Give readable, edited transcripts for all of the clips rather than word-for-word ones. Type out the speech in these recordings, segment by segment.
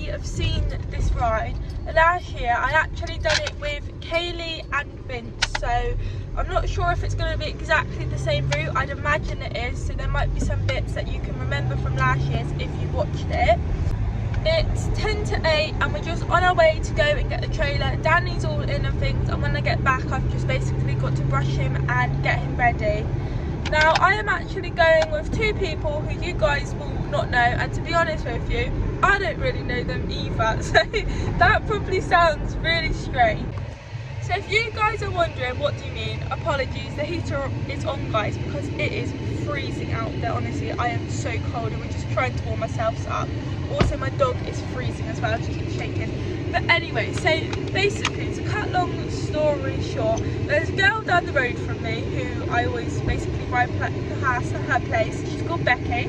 may have seen this ride. Last year I actually done it with Kaylee and Vince, so I'm not sure if it's going to be exactly the same route. I'd imagine it is, so there might be some bits that you can remember from last year's if you watched it. It's 10 to 8 and we're just on our way to go and get the trailer. Danny's all in and things, and when I get back I've just basically got to brush him and get him ready. Now I am actually going with two people who you guys will not know, and to be honest with you, I don't really know them either, so that probably sounds really strange. So if you guys are wondering what do you mean, apologies, the heater is on guys, because it is freezing out there. Honestly, I am so cold and we're just trying to warm ourselves up. Also my dog is freezing as well, she keeps shaking. But anyway, so basically to cut long story short, there's a girl down the road from me who I always basically ride past her place. She's called Becky,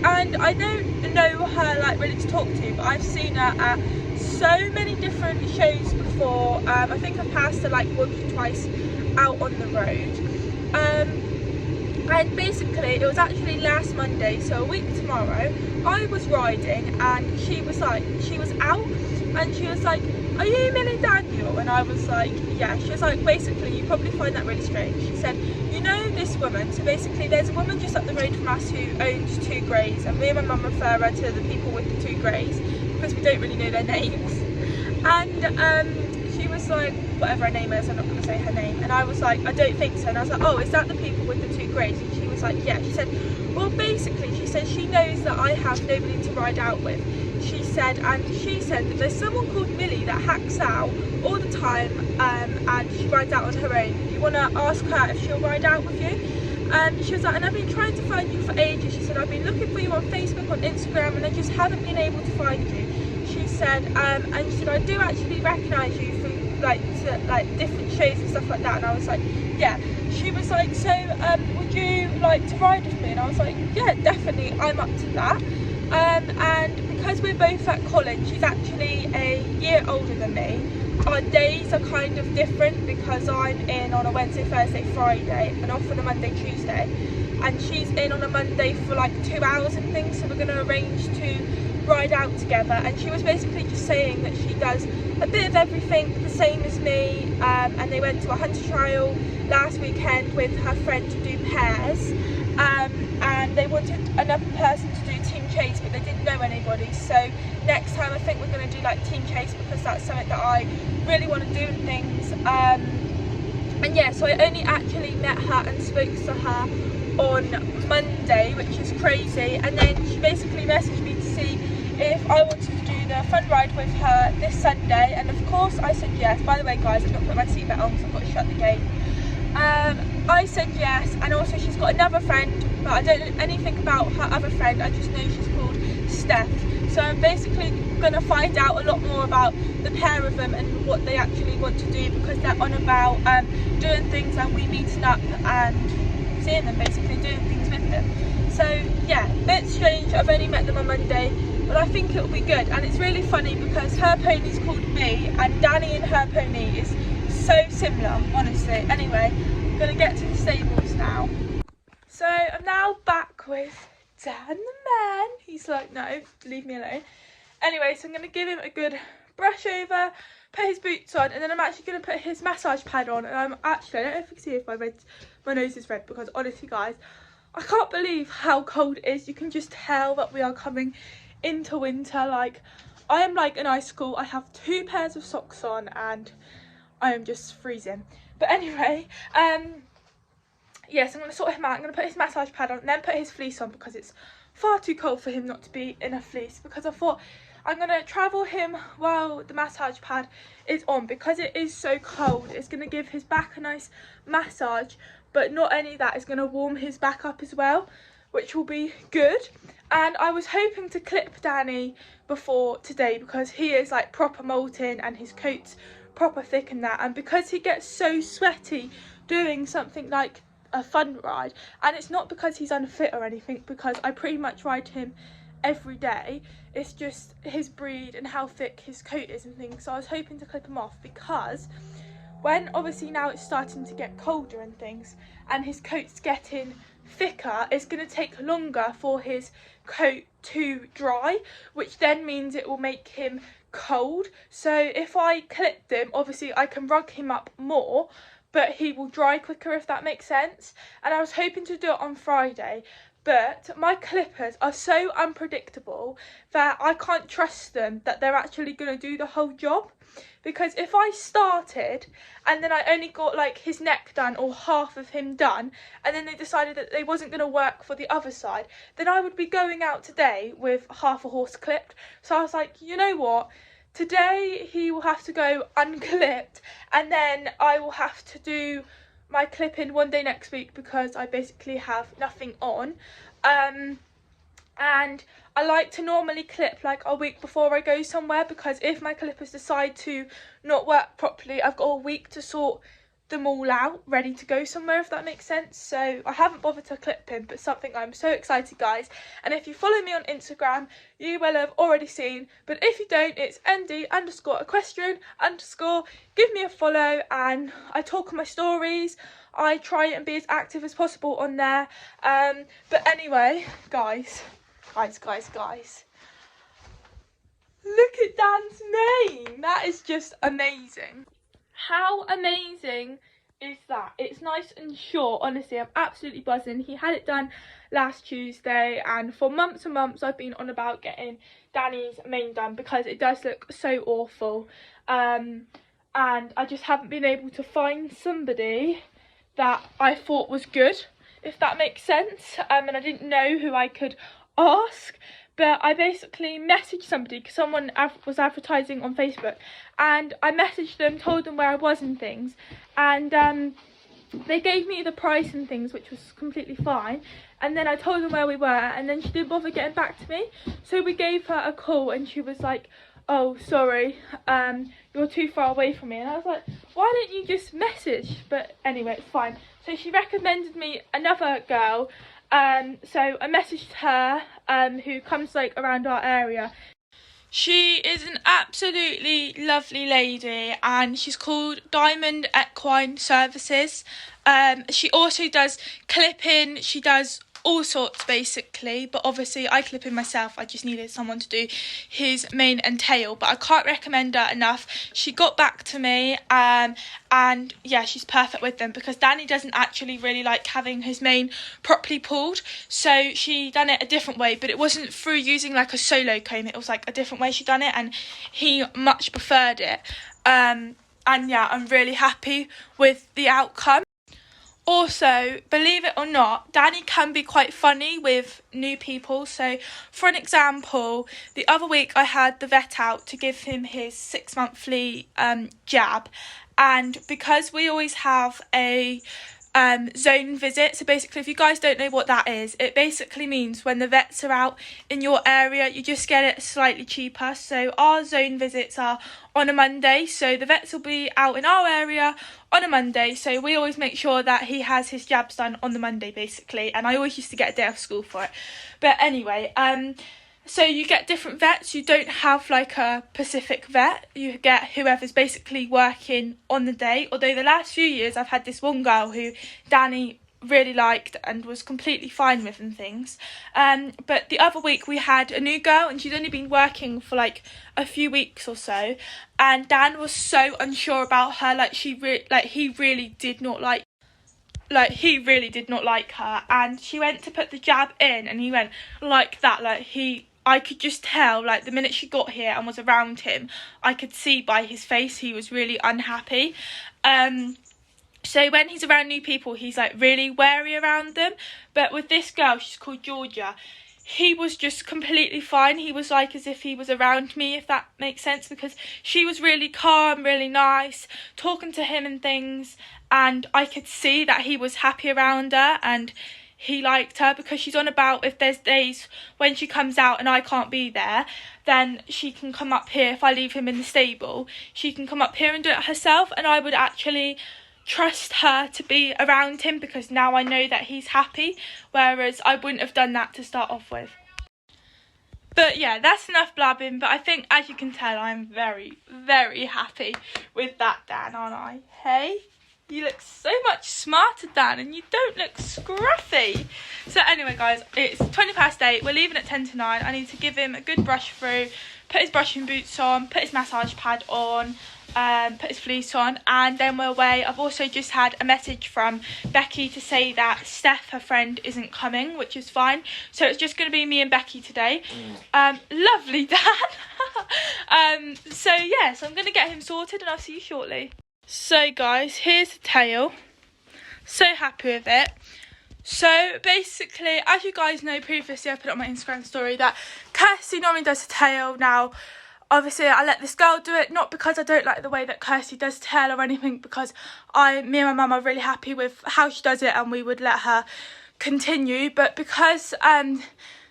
and I don't know her like really to talk to, but I've seen her at so many different shows before. I think I've passed her like once or twice out on the road. And basically it was actually last Monday, so a week tomorrow, I was riding and she was out and she was like, "Are you Millie Daniel?" And I was like, "Yeah." She was like, "Basically you probably find that really strange." She said, "You know this woman?" So basically there's a woman just up the road from us who owns Two Greys, and me and my mum refer her to the people with the Two Greys because we don't really know their names. And she was like, whatever her name is, I'm not going to say her name, and I was like, "I don't think so." And I was like, "Oh, is that the people with the Two Greys?" And she was like, "Yeah." She said, "Well, basically," she said, "she knows that I have nobody to ride out with." She said that there's someone called Millie that hacks out all the time, and she rides out on her own. You want to ask her if she'll ride out with you? And she was like, "And I've been trying to find you for ages." She said, "I've been looking for you on Facebook, on Instagram, and I just haven't been able to find you." She said, and she said, "I do actually recognise you from like different shows and stuff like that." And I was like, "Yeah." She was like, "So would you like to ride with me?" And I was like, "Yeah, definitely, I'm up to that." And because we're both at college, she's actually a year older than me. Our days are kind of different because I'm in on a Wednesday, Thursday, Friday, and off on a Monday, Tuesday, and she's in on a Monday for like 2 hours and things, so we're going to arrange to ride out together. And she was basically just saying that she does a bit of everything the same as me, and they went to a hunter trial last weekend with her friend to do pairs, and they wanted another person to do team chase, but they didn't know anybody. So next time I think we're going to do like team chase, because that's something that I really want to do and things. And yeah, so I only actually met her and spoke to her on Monday, which is crazy. And then she basically messaged me to see if I wanted to do the fun ride with her this Sunday, and of course I said yes. By the way guys, I've not put my seatbelt on because I've got to shut the gate. I said yes, and also she's got another friend, but I don't know anything about her other friend. I just know she's called Steph. So I'm basically going to find out a lot more about the pair of them and what they actually want to do, because they're on about doing things and we meeting up and seeing them, basically doing things with them. So yeah, bit strange. I've only met them on Monday, but I think it'll be good. And it's really funny because her pony's called Me, and Danny and her pony is so similar, honestly. Anyway, I'm gonna get to the stables now. So I'm now back with Dan the man. He's like, "No, leave me alone." Anyway, so I'm gonna give him a good brush over, put his boots on, and then I'm actually gonna put his massage pad on. And I don't know if you can see if my nose is red, because honestly guys, I can't believe how cold it is. You can just tell that we are coming into winter. Like, I am like an icicle. I have 2 pairs of socks on and I am just freezing. But anyway, yes, I'm going to sort him out. I'm going to put his massage pad on and then put his fleece on, because it's far too cold for him not to be in a fleece. Because I thought I'm going to travel him while the massage pad is on, because it is so cold. It's going to give his back a nice massage, but not only that, it's going to warm his back up as well, which will be good. And I was hoping to clip Danny before today, because he is like proper molting and his coat's proper thick and that, and because he gets so sweaty doing something like a fun ride, and it's not because he's unfit or anything, because I pretty much ride him every day, it's just his breed and how thick his coat is and things. So I was hoping to clip him off, because when obviously now it's starting to get colder and things and his coat's getting thicker, it's going to take longer for his coat to dry, which then means it will make him cold. So if I clip them, obviously I can rug him up more, but he will dry quicker, if that makes sense. And I was hoping to do it on Friday, but my clippers are so unpredictable that I can't trust them that they're actually going to do the whole job. Because if I started and then I only got like his neck done or half of him done, and then they decided that they wasn't going to work for the other side, then I would be going out today with half a horse clipped. So I was like, you know what? Today he will have to go unclipped, and then I will have to do my clipping one day next week because I basically have nothing on. And I like to normally clip like a week before I go somewhere, because if my clippers decide to not work properly, I've got a week to sort them all out, ready to go somewhere, if that makes sense. So I haven't bothered to clip him, but something I'm so excited, guys. And if you follow me on Instagram, you will have already seen, but if you don't, it's ND_equestrian_. Give me a follow, and I talk on my stories. I try and be as active as possible on there. But anyway, guys, look at Dan's mane. That is just amazing. How amazing is that? It's nice and short. Honestly, I'm absolutely buzzing. He had it done last Tuesday, and for months and months I've been on about getting Danny's mane done because it does look so awful. And I just haven't been able to find somebody that I thought was good, if that makes sense. And I didn't know who I could ask. But I basically messaged somebody because someone was advertising on Facebook, and I messaged them, told them where I was and things, and they gave me the price and things, which was completely fine. And then I told them where we were, and then she didn't bother getting back to me. So we gave her a call, and she was like, oh, sorry, you're too far away from me. And I was like, why don't you just message? But anyway, it's fine. So she recommended me another girl. So I messaged her, who comes like around our area. She is an absolutely lovely lady, and she's called Diamond Equine Services. She also does clipping, she does all sorts basically, but obviously I clip in myself. I just needed someone to do his mane and tail, but I can't recommend her enough. She got back to me, and yeah, she's perfect with them because Danny doesn't actually really like having his mane properly pulled, so she done it a different way, but it wasn't through using like a solo comb. It was like a different way she done it, and he much preferred it. And yeah, I'm really happy with the outcome. Also, believe it or not, Danny can be quite funny with new people. So, for an example, the other week I had the vet out to give him his 6-monthly jab. And because we always have a zone visit, so basically if you guys don't know what that is, it basically means when the vets are out in your area, you just get it slightly cheaper. So our zone visits are on a Monday, so the vets will be out in our area on a Monday, so we always make sure that he has his jabs done on the Monday basically, and I always used to get a day off school for it. But anyway, so you get different vets. You don't have like a specific vet. You get whoever's basically working on the day. Although the last few years I've had this one girl who Danny really liked and was completely fine with and things. But the other week we had a new girl, and she's only been working for like a few weeks or so. And Dan was so unsure about her. Like he really did not like her. And she went to put the jab in, and he went like that. I could just tell, like, the minute she got here and was around him, I could see by his face he was really unhappy. So when he's around new people, he's, like, really wary around them. But with this girl, she's called Georgia, he was just completely fine. He was, like, as if he was around me, if that makes sense, because she was really calm, really nice, talking to him and things, and I could see that he was happy around her, and he liked her, because she's on about if there's days when she comes out and I can't be there, then she can come up here. If I leave him in the stable, she can come up here and do it herself, and I would actually trust her to be around him because now I know that he's happy, whereas I wouldn't have done that to start off with. But yeah, that's enough blabbing. But I think, as you can tell, I'm very, very happy with that, Dan, aren't I? Hey? You look so much smarter, Dan, and you don't look scruffy. So anyway, guys, it's 8:20. We're leaving at 8:50. I need to give him a good brush through, put his brushing boots on, put his massage pad on, put his fleece on, and then we're away. I've also just had a message from Becky to say that Steph, her friend, isn't coming, which is fine. So it's just going to be me and Becky today. Lovely, Dan. So yes, I'm going to get him sorted and I'll see you shortly. So guys, here's the tail. So happy with it. So basically, as you guys know, previously I put on my Instagram story that Kirsty normally does the tail. Now obviously I let this girl do it, not because I don't like the way that Kirsty does tail or anything, because me and my mum are really happy with how she does it and we would let her continue, but because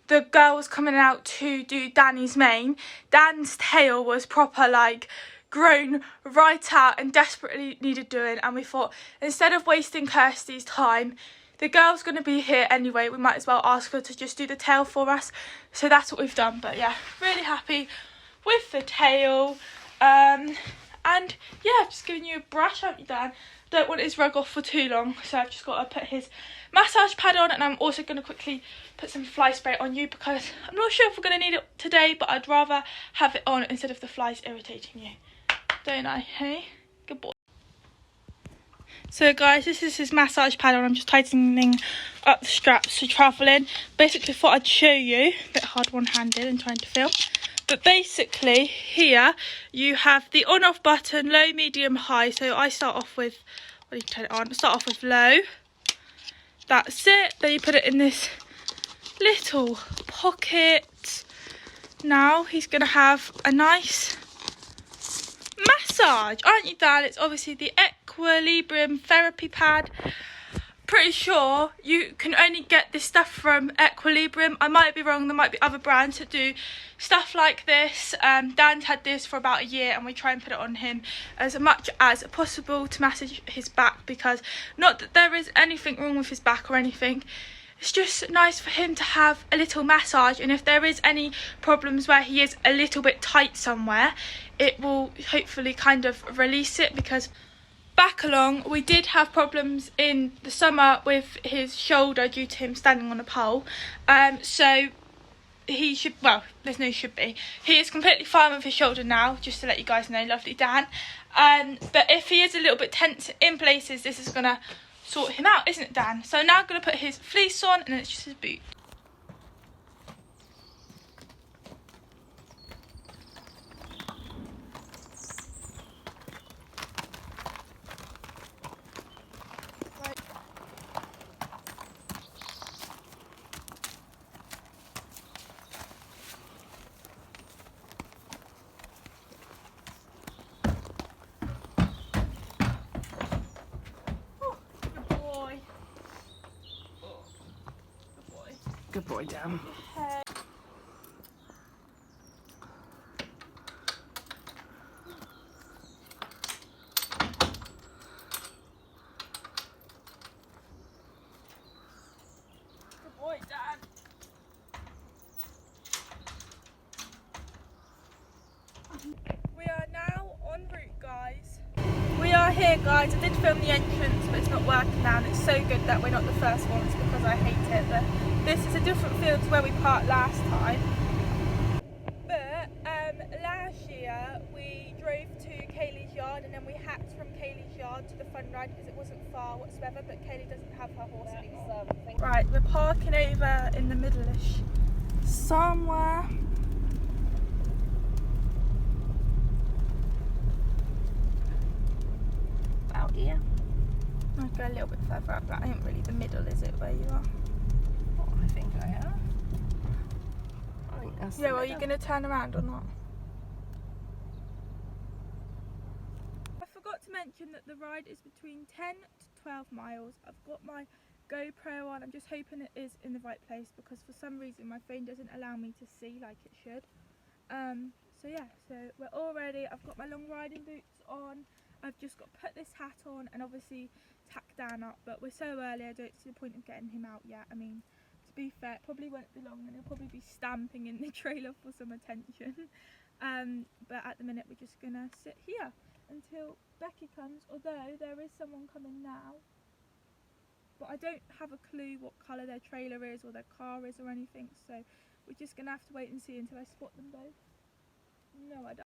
the girl was coming out to do Danny's mane, Dan's tail was proper like grown right out and desperately needed doing, and we thought instead of wasting Kirsty's time, the girl's going to be here anyway, we might as well ask her to just do the tail for us. So that's what we've done. But yeah, really happy with the tail. And yeah, I've just given you a brush, haven't you, Dan? Don't want his rug off for too long, so I've just got to put his massage pad on, and I'm also going to quickly put some fly spray on you because I'm not sure if we're going to need it today, but I'd rather have it on instead of the flies irritating you. Don't I, hey? Good boy. So guys, this is his massage pad on. I'm just tightening up the straps to travel in. Basically thought I'd show you, a bit hard one-handed and trying to film. But basically here you have the on-off button, low, medium, high. So I start off with, what do you turn it on? Start off with low. That's it. Then you put it in this little pocket. Now he's going to have a nice massage, aren't you, Dan? It's obviously the Equilibrium therapy pad. Pretty sure you can only get this stuff from Equilibrium. I might be wrong, there might be other brands that do stuff like this. Dan's had this for about a year and we try and put it on him as much as possible to massage his back, because not that there is anything wrong with his back or anything, it's just nice for him to have a little massage, and if there is any problems where he is a little bit tight somewhere, it will hopefully kind of release it. Because back along, we did have problems in the summer with his shoulder due to him standing on a pole. So he should, well, there's no should be. He is completely fine with his shoulder now, just to let you guys know, lovely Dan. But if he is a little bit tense in places, this is going to sort him out, isn't it, Dan? So now I'm going to put his fleece on, and then it's just his boot. Good boy, Dan. Good boy, Dan. We are now en route, guys. We are here, guys. I did film the entrance, but it's not working now, and it's so good that we're not the first ones because I hate it. But this is a different field to where we parked last time. But last year we drove to Kaylee's yard, and then we hacked from Kaylee's yard to the fun ride because it wasn't far whatsoever. But Kaylee doesn't have her horse anymore. Right, we're parking over in the middle-ish somewhere. About here. I'll go a little bit further up. That ain't really the middle, is it, where you are? Oh, I think I am. I think that's Yeah, well, are you going to turn around or not? I forgot to mention that the ride is between 10 to 12 miles. I've got my GoPro on. I'm just hoping it is in the right place because for some reason my phone doesn't allow me to see like it should. So yeah, so we're all ready. I've got my long riding boots on. I've just got to put this hat on and obviously tack Dan up, but we're so early I don't see the point of getting him out yet. I mean, to be fair, it probably won't be long and he'll probably be stamping in the trailer for some attention. But at the minute we're just gonna sit here. until Becky comes, although there is someone coming now. But I don't have a clue what colour their trailer is or their car is or anything, so we're just going to have to wait and see until I spot them both. No, I don't.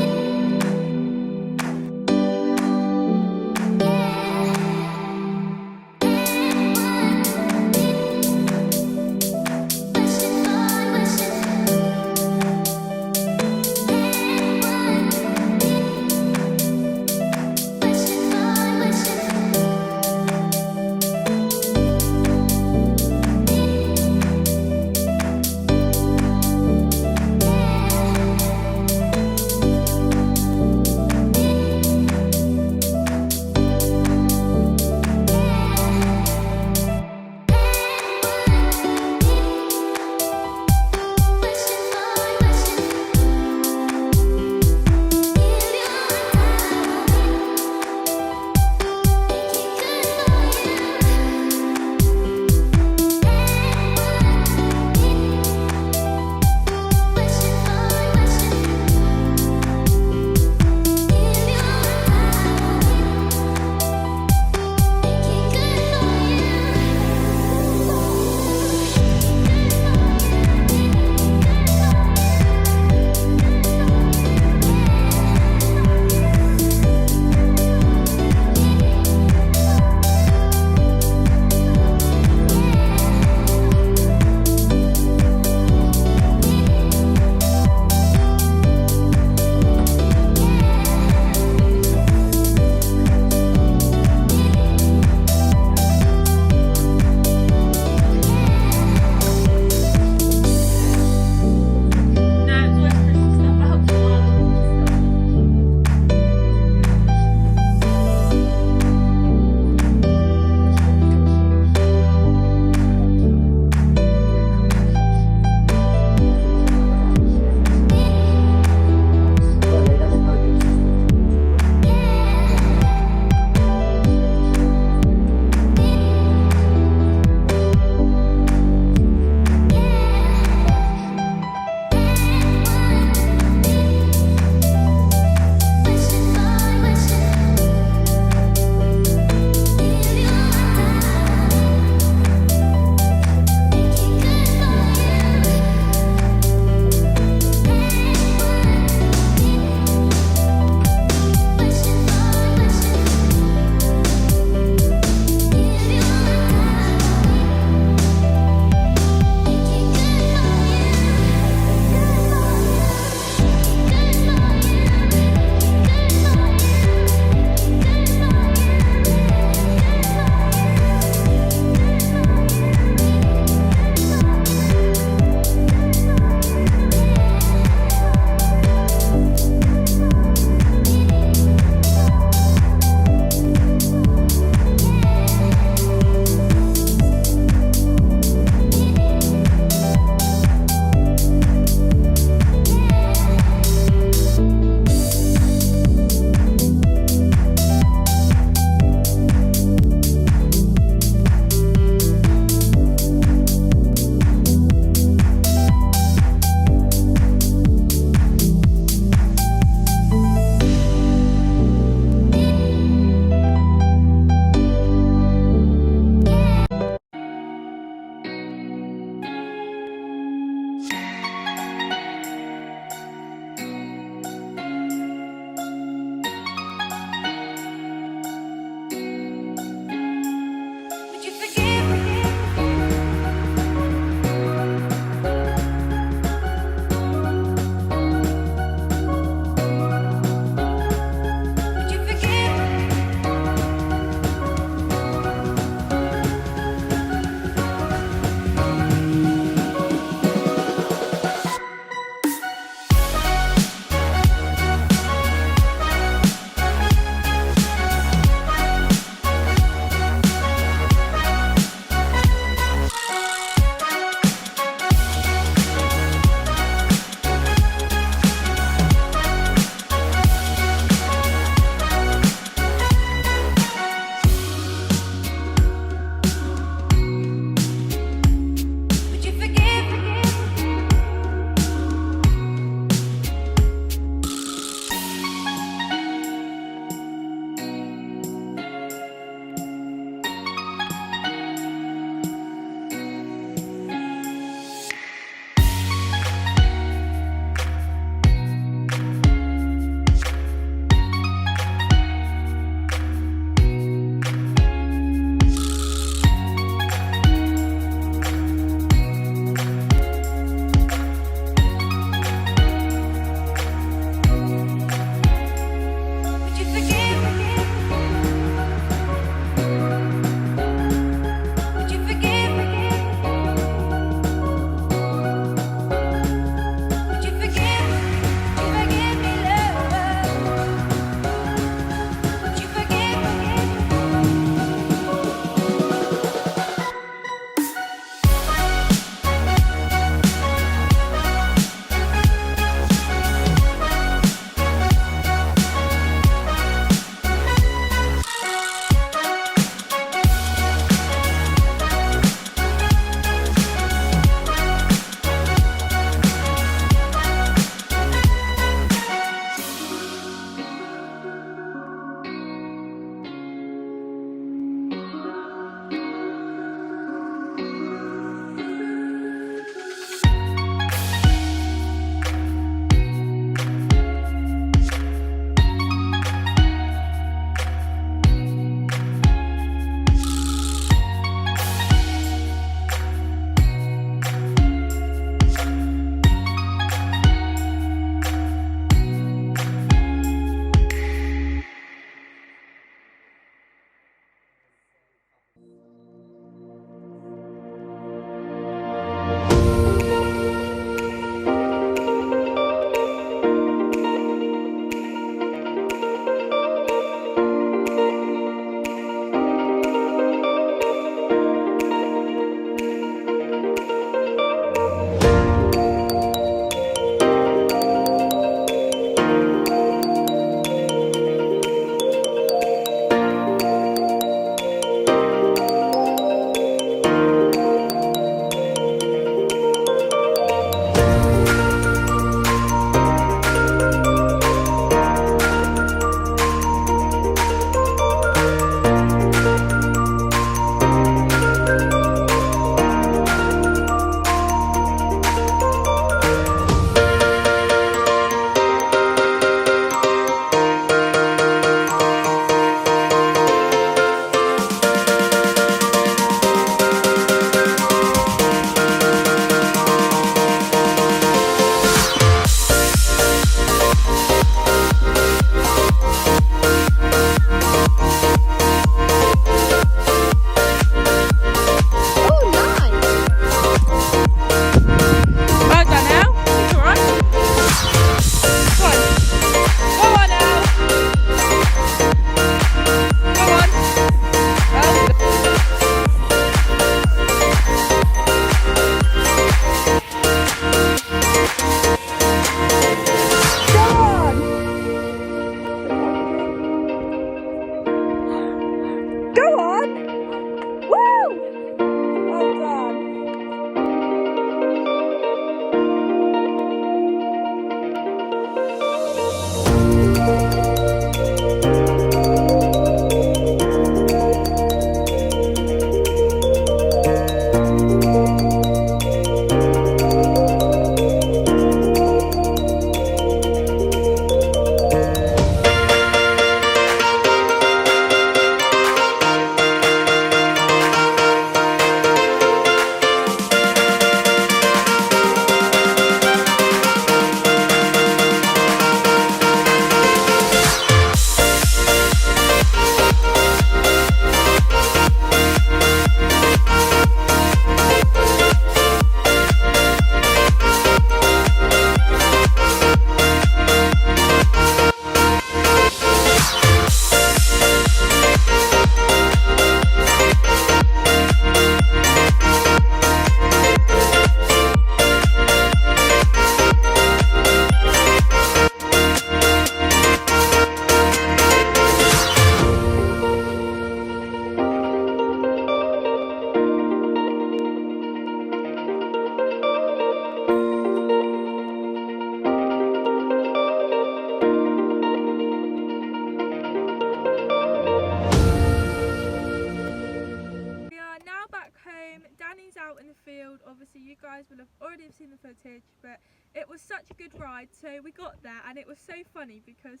the field. Obviously you guys will have already seen the footage, but it was such a good ride. So we got there and it was so funny because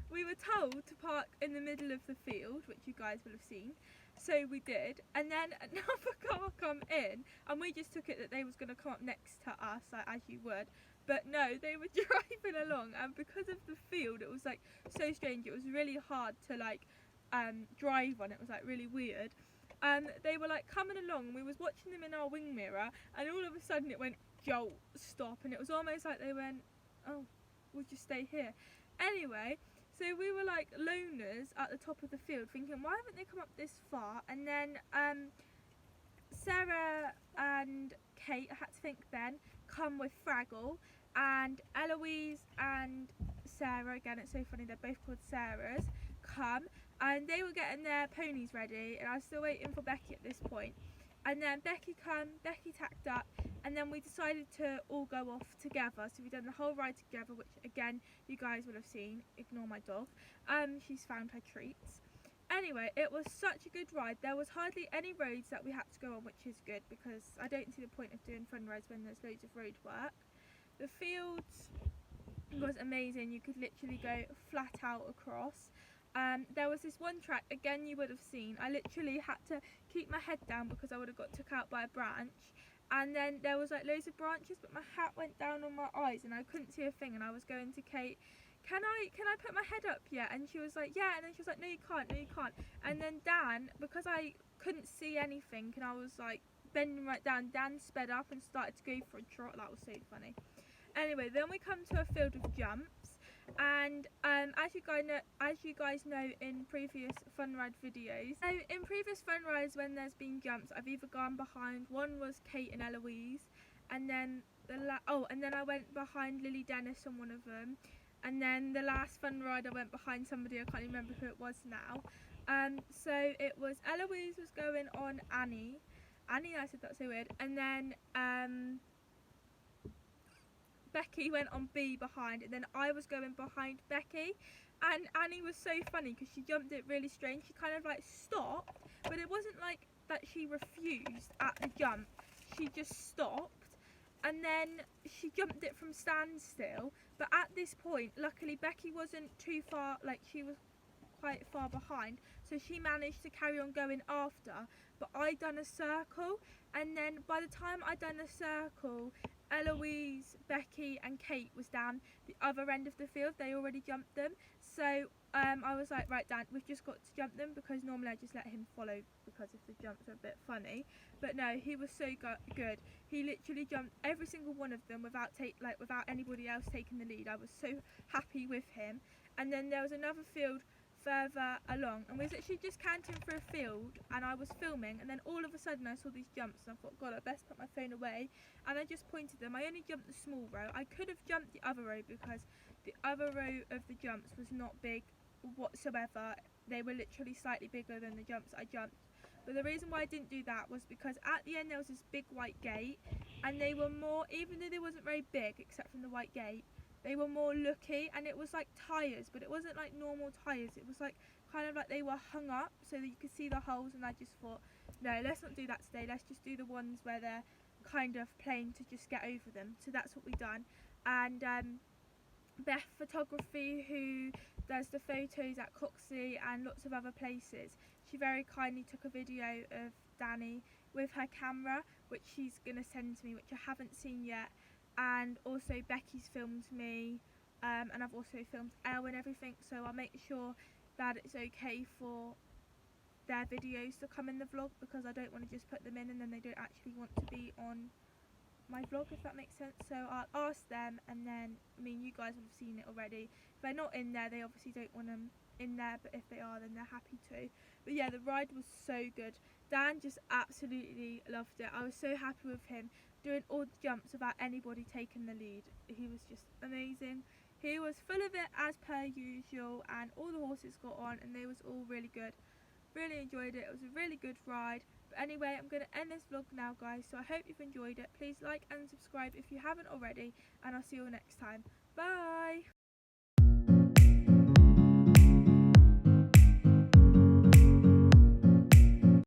we were told to park in the middle of the field, which you guys will have seen, so we did, and then another car come in and we just took it that they was going to come up next to us, like, as you would, but no, they were driving along, and because of the field it was like so strange. It was really hard to like drive on. It was like really weird. They were like coming along and we was watching them in our wing mirror, and all of a sudden it went jolt, stop, and it was almost like they went, oh, we'll just stay here. Anyway, so we were like loners at the top of the field thinking, why haven't they come up this far? And then Sarah and Kate, I had to think then, come with Fraggle, and Eloise and Sarah, again it's so funny they're both called Sarahs, come, and they were getting their ponies ready, and I was still waiting for Becky at this point. And then Becky tacked up, and then we decided to all go off together. So we done the whole ride together, which again you guys would have seen. Ignore my dog. She's found her treats. Anyway, it was such a good ride. There was hardly any roads that we had to go on, which is good because I don't see the point of doing fun rides when there's loads of road work. The fields was amazing. You could literally go flat out across. There was this one track, again you would have seen, I literally had to keep my head down because I would have got took out by a branch, and then there was like loads of branches, but my hat went down on my eyes and I couldn't see a thing, and I was going to Kate, can I put my head up yet? And she was like, yeah, and then she was like, no you can't, and then Dan, because I couldn't see anything and I was like bending right down, Dan sped up and started to go for a trot. That was so funny. Anyway, then we come to a field of jumps, and as you guys know in previous fun ride videos, so in previous fun rides when there's been jumps, I've either gone behind, one was Kate and Eloise, and then and then I went behind Lily Dennis on one of them, and then the last fun ride I went behind somebody, I can't remember who it was now. So it was Eloise was going on Annie, I said that's so weird, and then Becky went on B behind, and then I was going behind Becky, and Annie was so funny because she jumped it really strange. She kind of like stopped, but it wasn't like that she refused at the jump, she just stopped, and then she jumped it from standstill. But at this point, luckily Becky wasn't too far, like she was quite far behind, so she managed to carry on going after, but I done a circle, and then by the time I done a circle, Eloise, Becky and Kate was down the other end of the field. They already jumped them, so I was like, right Dan, we've just got to jump them, because normally I just let him follow because if the jumps are a bit funny, but no, he was so good. He literally jumped every single one of them without anybody else taking the lead. I was so happy with him. And then there was another field further along, and we was actually just canting through a field, and I was filming, and then all of a sudden I saw these jumps and I thought, God, I best put my phone away, and I just pointed them. I only jumped the small row. I could have jumped the other row because the other row of the jumps was not big whatsoever. They were literally slightly bigger than the jumps I jumped, but the reason why I didn't do that was because at the end there was this big white gate, and they were more, even though they wasn't very big except from the white gate, they were more looky, and it was like tyres, but it wasn't like normal tyres. It was like kind of like they were hung up so that you could see the holes, and I just thought, no, let's not do that today. Let's just do the ones where they're kind of plain to just get over them. So that's what we done. And Beth Photography, who does the photos at Coxley and lots of other places, she very kindly took a video of Danny with her camera, which she's going to send to me, which I haven't seen yet. And also Becky's filmed me, and I've also filmed Elle and everything, so I'll make sure that it's okay for their videos to come in the vlog, because I don't want to just put them in and then they don't actually want to be on my vlog, if that makes sense. So I'll ask them, and then, I mean, you guys would have seen it already. If they're not in there, they obviously don't want them in there, but if they are, then they're happy to. But yeah, the ride was so good. Dan just absolutely loved it. I was so happy with him doing all the jumps without anybody taking the lead. He was just amazing. He was full of it as per usual, and all the horses got on and they was all really good. Really enjoyed it. It was a really good ride. But anyway, I'm going to end this vlog now, guys, so I hope you've enjoyed it. Please like and subscribe if you haven't already, and I'll see you all next time. Bye!